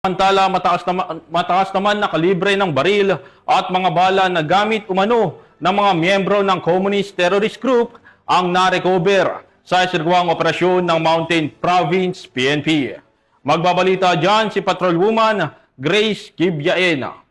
Samantala, mataas naman na kalibre ng baril at mga bala na gamit umano ng mga miyembro ng Communist Terrorist Group ang narecover sa isirgawang operasyon ng Mountain Province PNP. Magbabalita dyan si Patrolwoman Grace Kibyaena.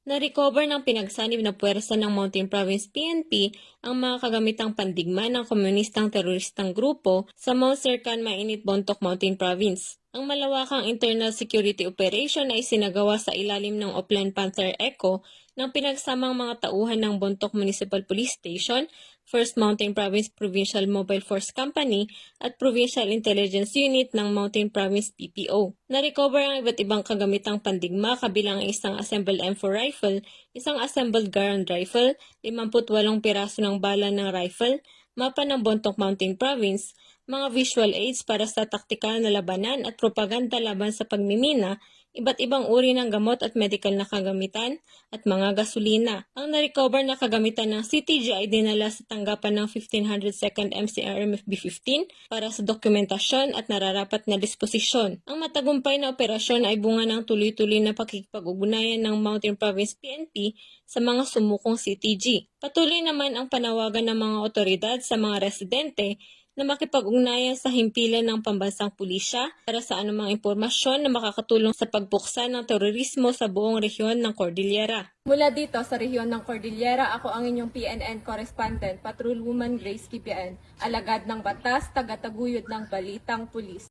Na-recover ng pinagsanib na puwersa ng Mountain Province PNP ang mga kagamitang pandigma ng komunistang teroristang grupo sa Mount Serkan Mainit Bontoc Mountain Province. Ang malawakang internal security operation ay sinagawa sa ilalim ng Oplan Panther Echo ng pinagsamang mga tauhan ng Bontoc Municipal Police Station, 1st Mountain Province Provincial Mobile Force Company at Provincial Intelligence Unit ng Mountain Province PPO. Na-recover ang iba't ibang kagamitang pandigma kabilang ang isang assembled M4 rifle, isang assembled Garand rifle, 58 piraso ng bala ng rifle, mapa ng Bontoc Mountain Province, mga visual aids para sa taktikal na labanan at propaganda laban sa pagmimina, iba't ibang uri ng gamot at medical na kagamitan, at mga gasolina. Ang na-recover na kagamitan ng CTG ay dinala sa tanggapan ng 1502nd MCRMF B15 para sa dokumentasyon at nararapat na disposisyon. Ang matagumpay na operasyon ay bunga ng tuloy-tuloy na pakikipag-ugnayan ng Mountain Province PNP sa mga sumukong CTG. Patuloy naman ang panawagan ng mga otoridad sa mga residente na makipag-ugnayan sa himpilan ng pambansang pulisya para sa anumang impormasyon na makakatulong sa pagbuksa ng terorismo sa buong rehiyon ng Cordillera. Mula dito sa rehiyon ng Cordillera, ako ang inyong PNN correspondent, Patrolwoman Grace Kibyaena, alagad ng batas, tagataguyod ng balitang pulis.